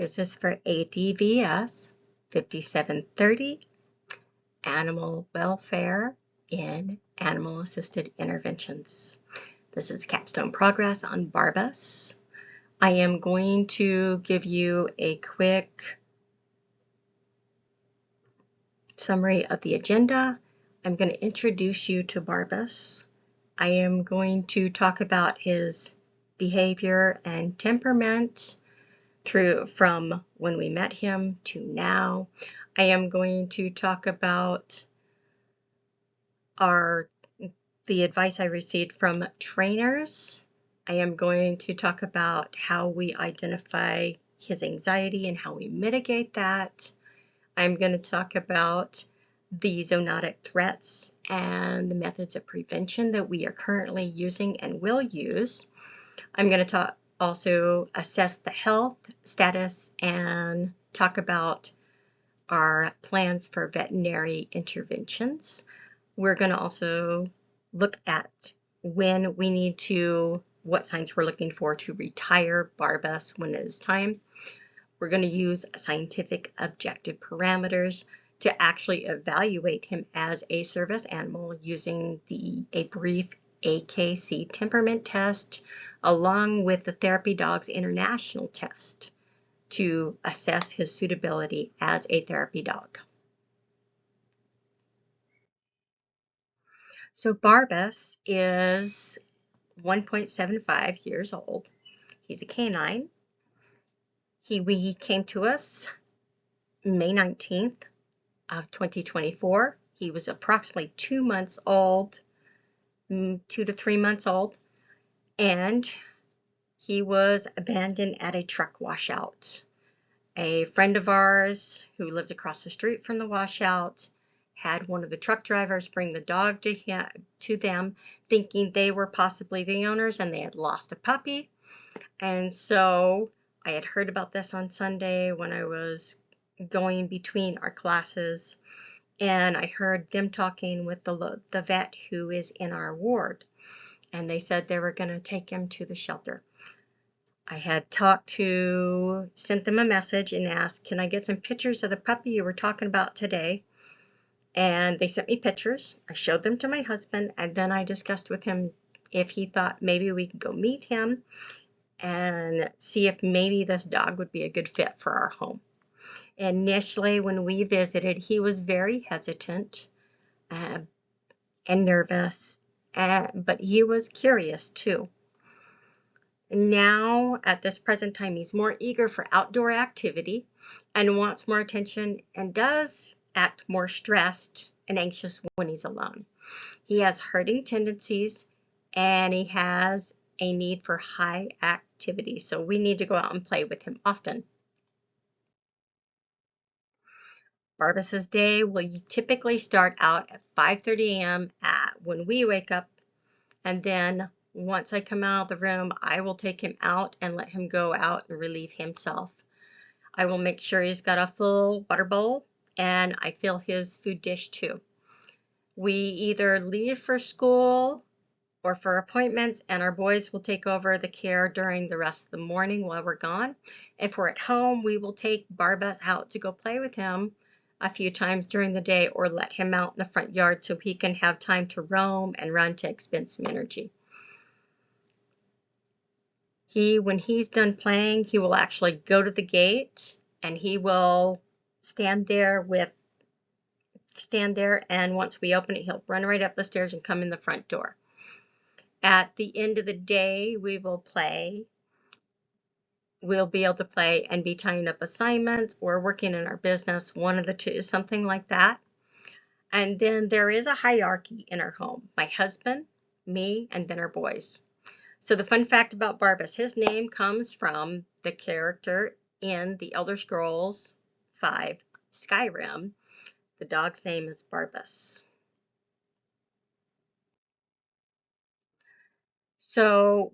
This is for ADVS 5730, Animal Welfare in Animal-Assisted Interventions. This is capstone progress on Barbas. I am going to give you a quick summary of the agenda. I'm going to introduce you to Barbas. I am going to talk about his behavior and temperament from when we met him to now. I am going to talk about the advice I received from trainers. I am going to talk about how we identify his anxiety and how we mitigate that. I'm going to talk about the zoonotic threats and the methods of prevention that we are currently using and will use. I'm going to also assess the health status and talk about our plans for veterinary interventions. We're going to also look at what signs we're looking for to retire Barbas when it is time. We're going to use scientific objective parameters to actually evaluate him as a service animal using a brief AKC temperament test along with the Therapy Dogs International test to assess his suitability as a therapy dog. So Barbas is 1.75 years old. He's a canine. He came to us May 19th of 2024. He was approximately 2 months old, 2 to 3 months old, and he was abandoned at a truck washout. A friend of ours who lives across the street from the washout had one of the truck drivers bring the dog to them, thinking they were possibly the owners and they had lost a puppy. And so I had heard about this on Sunday when I was going between our classes, and I heard them talking with the vet who is in our ward, and they said they were going to take him to the shelter. I had sent them a message and asked, can I get some pictures of the puppy you were talking about today? And they sent me pictures. I showed them to my husband, and then I discussed with him if he thought maybe we could go meet him and see if maybe this dog would be a good fit for our home. Initially, when we visited, he was very hesitant and nervous, but he was curious too. Now, at this present time, he's more eager for outdoor activity and wants more attention and does act more stressed and anxious when he's alone. He has herding tendencies and he has a need for high activity, so we need to go out and play with him often. Barbas's day will typically start out at 5:30 a.m. when we wake up, and then once I come out of the room, I will take him out and let him go out and relieve himself. I will make sure he's got a full water bowl, and I fill his food dish too. We either leave for school or for appointments, and our boys will take over the care during the rest of the morning while we're gone. If we're at home, we will take Barbas out to go play with him a few times during the day or let him out in the front yard so he can have time to roam and run to expend some energy. When he's done playing, he will actually go to the gate and he will stand there, and once we open it, he'll run right up the stairs and come in the front door. At the end of the day, we'll be able to play and be tying up assignments or working in our business, one of the two, something like that. And then there is a hierarchy in our home: my husband, me, and then our boys. So the fun fact about Barbas, his name comes from the character in the Elder Scrolls V, Skyrim. The dog's name is Barbas. So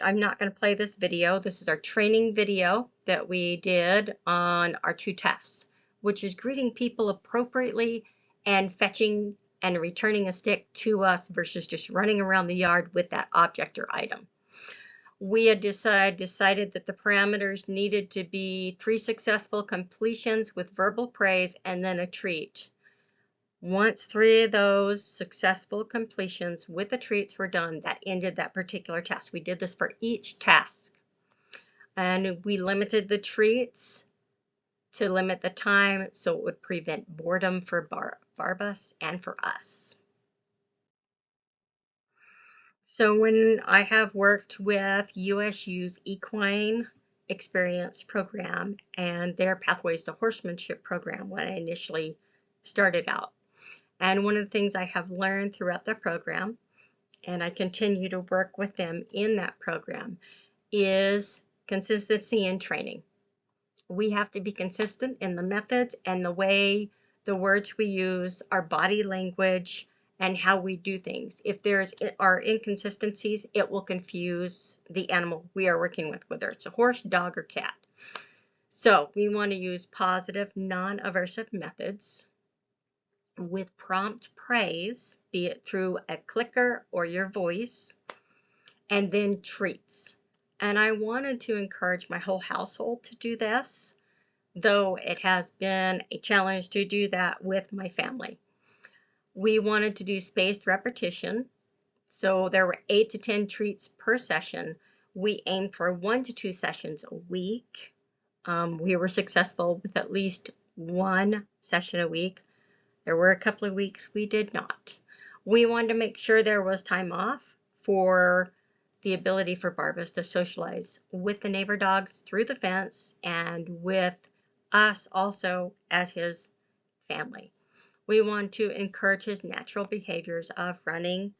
I'm not going to play this video. This is our training video that we did on our 2 tests, which is greeting people appropriately and fetching and returning a stick to us versus just running around the yard with that object or item. We had decided that the parameters needed to be 3 successful completions with verbal praise and then a treat. Once 3 of those successful completions with the treats were done, that ended that particular task. We did this for each task. And we limited the treats to limit the time so it would prevent boredom for Barbas and for us. So when I have worked with USU's Equine Experience program and their Pathways to Horsemanship program when I initially started out. And one of the things I have learned throughout the program, and I continue to work with them in that program, is consistency in training. We have to be consistent in the methods and the way, the words we use, our body language, and how we do things. If there's are inconsistencies, it will confuse the animal we are working with, whether it's a horse, dog, or cat. So we want to use positive, non-aversive methods with prompt praise, be it through a clicker or your voice, and then treats. And I wanted to encourage my whole household to do this, though it has been a challenge to do that with my family. We wanted to do spaced repetition, so there were 8 to 10 treats per session. We aimed for 1 to 2 sessions a week. We were successful with at least 1 session a week. There were a couple of weeks we did not. We wanted to make sure there was time off for the ability for Barbas to socialize with the neighbor dogs through the fence and with us also as his family. We want to encourage his natural behaviors of running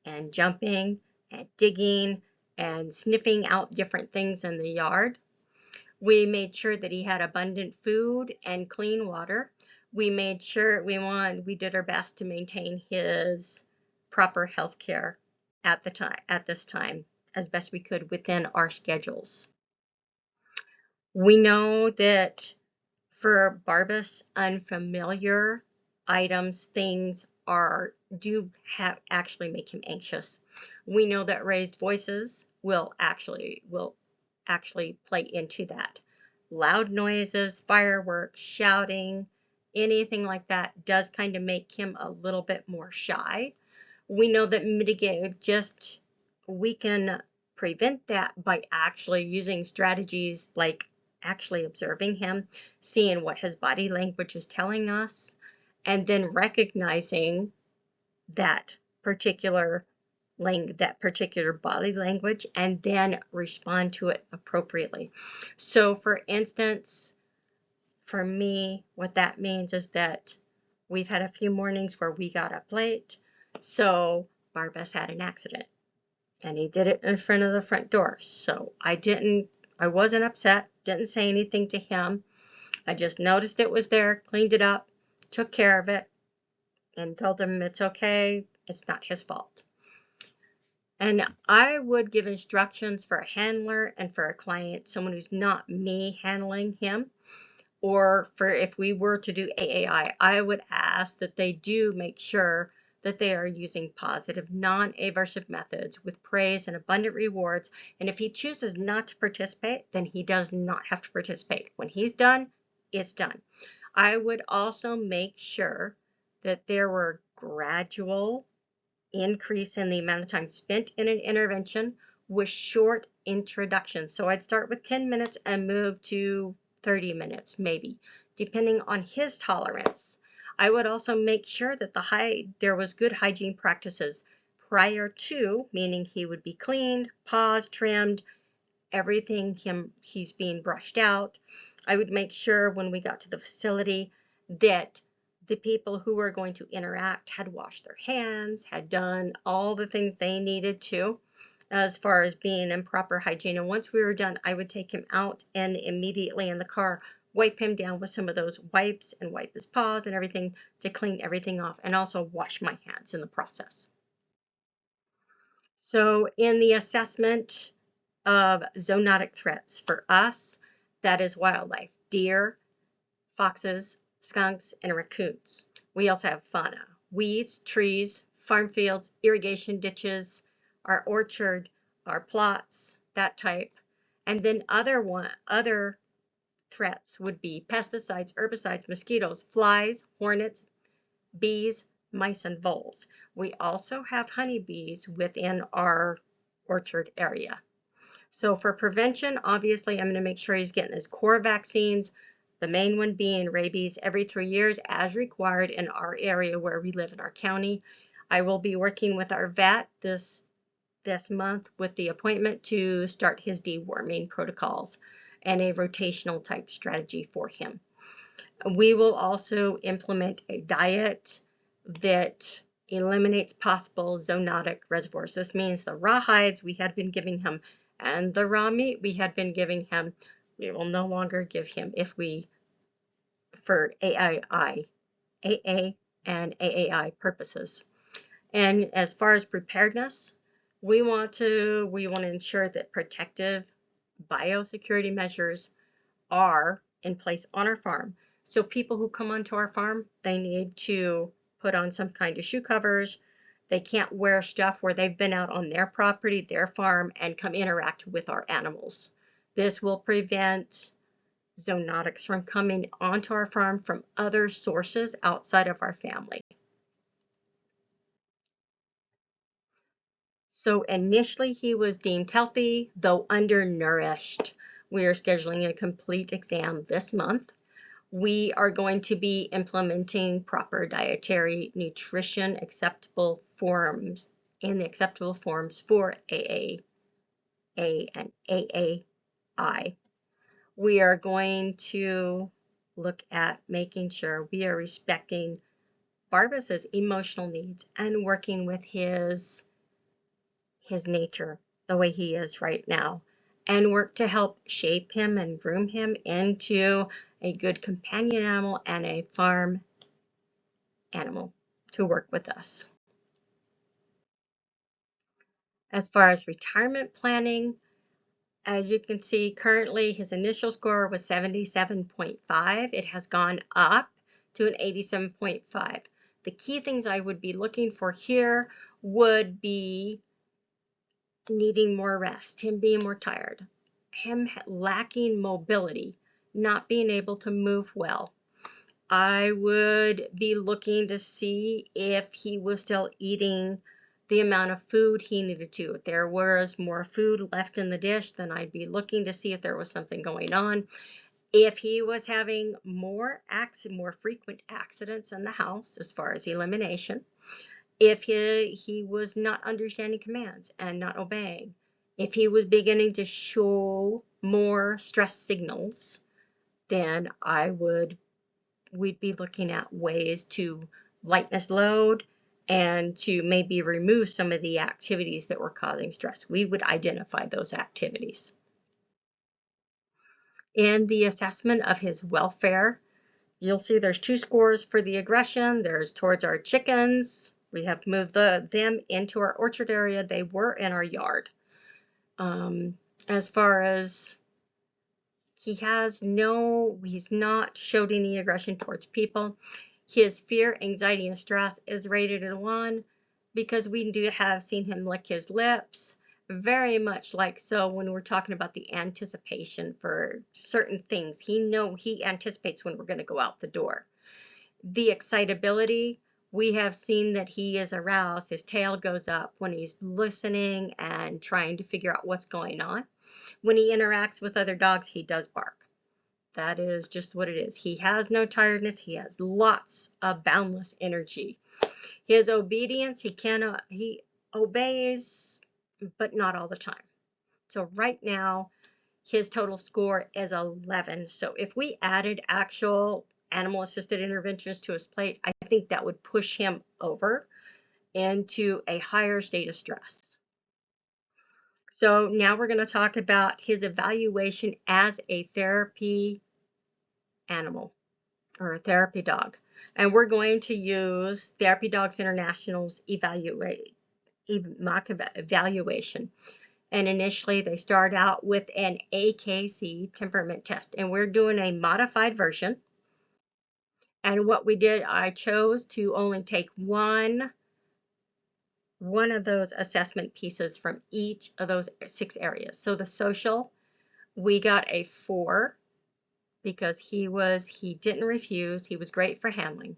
and jumping and digging and sniffing out different things in the yard. We made sure that he had abundant food and clean water. We made sure we did our best to maintain his proper health care at this time as best we could within our schedules. We know that for Barbas, unfamiliar items, things actually make him anxious. We know that raised voices will actually play into that. Loud noises, fireworks, shouting, anything like that does kind of make him a little bit more shy. We know that we can prevent that by actually using strategies like actually observing him, seeing what his body language is telling us, and then recognizing that particular body language and then respond to it appropriately. So for instance, for me, what that means is that we've had a few mornings where we got up late, so Barbas had an accident and he did it in front of the front door. So I wasn't upset, didn't say anything to him. I just noticed it was there, cleaned it up, took care of it, and told him it's okay, it's not his fault. And I would give instructions for a handler and for a client, someone who's not me handling him, or for if we were to do AAI, I would ask that they do make sure that they are using positive, non-aversive methods with praise and abundant rewards. And if he chooses not to participate, then he does not have to participate. When he's done, it's done. I would also make sure that there were gradual increase in the amount of time spent in an intervention with short introductions. So I'd start with 10 minutes and move to 30 minutes, maybe, depending on his tolerance. I would also make sure that there was good hygiene practices prior to, meaning he would be cleaned, paws trimmed, everything he's being brushed out. I would make sure when we got to the facility that the people who were going to interact had washed their hands, had done all the things they needed to as far as being in proper hygiene. And once we were done, I would take him out and immediately in the car wipe him down with some of those wipes and wipe his paws and everything to clean everything off, and also wash my hands in the process. So in the assessment of zoonotic threats for us, that is wildlife, deer, foxes, skunks, and raccoons. We also have fauna, weeds, trees, farm fields, irrigation ditches, our orchard, our plots, that type. And then other threats would be pesticides, herbicides, mosquitoes, flies, hornets, bees, mice, and voles. We also have honeybees within our orchard area. So for prevention, obviously, I'm going to make sure he's getting his core vaccines, the main one being rabies every 3 years as required in our area where we live in our county. I will be working with our vet this month with the appointment to start his deworming protocols and a rotational type strategy for him. We will also implement a diet that eliminates possible zoonotic reservoirs. This means the raw hides we had been giving him and the raw meat we had been giving him, we will no longer give him for AA and AAI purposes. And as far as preparedness, we want to ensure that protective biosecurity measures are in place on our farm. So people who come onto our farm, they need to put on some kind of shoe covers. They can't wear stuff where they've been out on their property, their farm, and come interact with our animals. This will prevent zoonotics from coming onto our farm from other sources outside of our family. So initially he was deemed healthy, though undernourished. We are scheduling a complete exam this month. We are going to be implementing proper dietary nutrition acceptable forms for AA and AAI. We are going to look at making sure we are respecting Barbas's emotional needs and working with his nature the way he is right now, and work to help shape him and groom him into a good companion animal and a farm animal to work with us. As far as retirement planning, as you can see, currently his initial score was 77.5. It has gone up to an 87.5. The key things I would be looking for here would be needing more rest, him being more tired, him lacking mobility, not being able to move well. I would be looking to see if he was still eating the amount of food he needed to. If there was more food left in the dish, then I'd be looking to see if there was something going on. If he was having more frequent accidents in the house as far as elimination, if he was not understanding commands and not obeying, if he was beginning to show more stress signals, then we'd be looking at ways to lighten his load and to maybe remove some of the activities that were causing stress. We would identify those activities. In the assessment of his welfare, you'll see there's 2 scores for the aggression. There's towards our chickens. We have moved them into our orchard area. They were in our yard. As far as he's not showed any aggression towards people. His fear, anxiety, and stress is rated at 1 because we do have seen him lick his lips, very much like so when we're talking about the anticipation for certain things. He anticipates when we're going to go out the door. The excitability, we have seen that he is aroused. His tail goes up when he's listening and trying to figure out what's going on. When he interacts with other dogs, he does bark. That is just what it is. He has no tiredness. He has lots of boundless energy. His obedience, he obeys, but not all the time. So right now, his total score is 11. So if we added actual animal-assisted interventions to his plate, I think that would push him over into a higher state of stress. So now we're going to talk about his evaluation as a therapy animal or a therapy dog. And we're going to use Therapy Dogs International's mock evaluation. And initially they start out with an AKC temperament test. And we're doing a modified version. And what we did, I chose to only take one one of those assessment pieces from each of those 6 areas. So the social, we got a 4 because he didn't refuse. He was great for handling.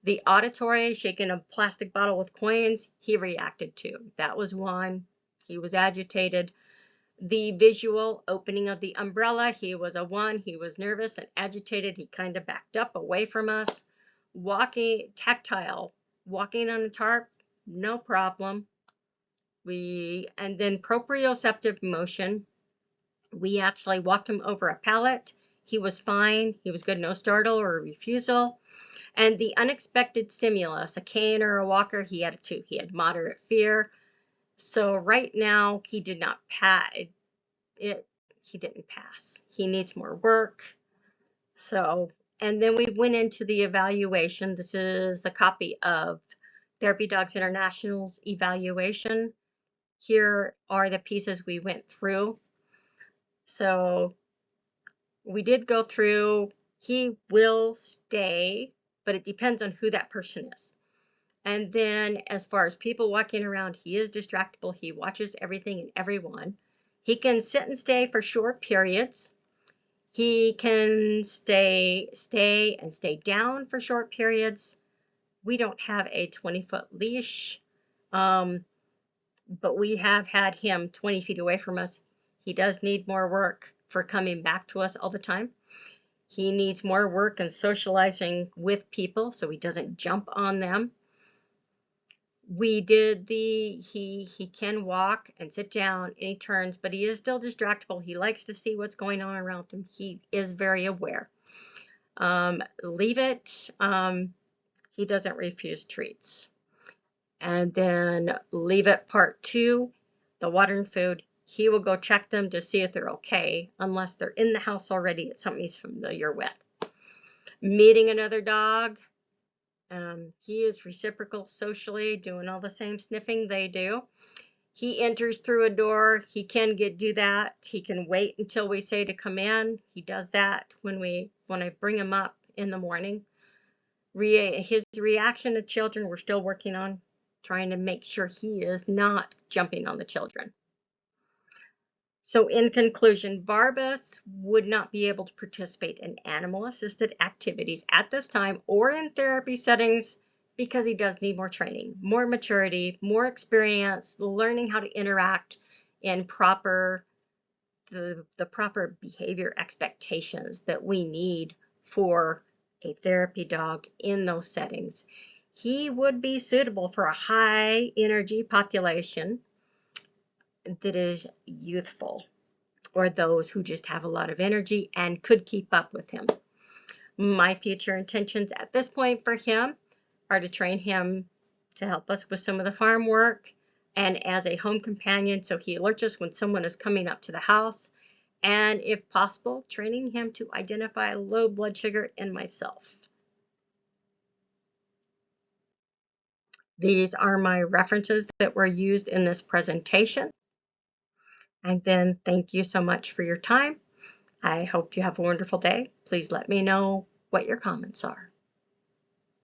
The auditory, shaking a plastic bottle with coins, he reacted to. That was 1. He was agitated. The visual, opening of the umbrella, he was a 1. He was nervous and agitated. He kind of backed up away from us. Walking, tactile, walking on a tarp, no problem. And then proprioceptive motion, we actually walked him over a pallet. He was fine. He was good, no startle or refusal. And the unexpected stimulus, a cane or a walker, he had a 2. He had moderate fear. So right now he did not pass. He didn't pass. He needs more work. So, and then we went into the evaluation. This is the copy of Therapy Dogs International's evaluation. Here are the pieces we went through. So we did go through, he will stay, but it depends on who that person is. And then as far as people walking around, he is distractible. He watches everything and everyone. He can sit and stay for short periods. He can stay and stay down for short periods. We don't have a 20-foot leash, but we have had him 20 feet away from us. He does need more work for coming back to us all the time. He needs more work and socializing with people so he doesn't jump on them. We did he can walk and sit down and he turns, but he is still distractible. He likes to see what's going on around him. He is very aware. Leave it. He doesn't refuse treats. And then leave it part 2, the water and food. He will go check them to see if they're okay, unless they're in the house already. It's something he's familiar with. Meeting another dog. He is reciprocal socially, doing all the same sniffing they do. He enters through a door. He can do that. He can wait until we say to come in. He does that when I bring him up in the morning. His reaction to children, we're still working on trying to make sure he is not jumping on the children. So in conclusion, Barbas would not be able to participate in animal-assisted activities at this time or in therapy settings because he does need more training, more maturity, more experience, learning how to interact in the proper behavior expectations that we need for a therapy dog in those settings. He would be suitable for a high energy population that is youthful, or those who just have a lot of energy and could keep up with him. My future intentions at this point for him are to train him to help us with some of the farm work and as a home companion so he alerts us when someone is coming up to the house, and if possible, training him to identify low blood sugar in myself. These are my references that were used in this presentation. And then thank you so much for your time. I hope you have a wonderful day. Please let me know what your comments are.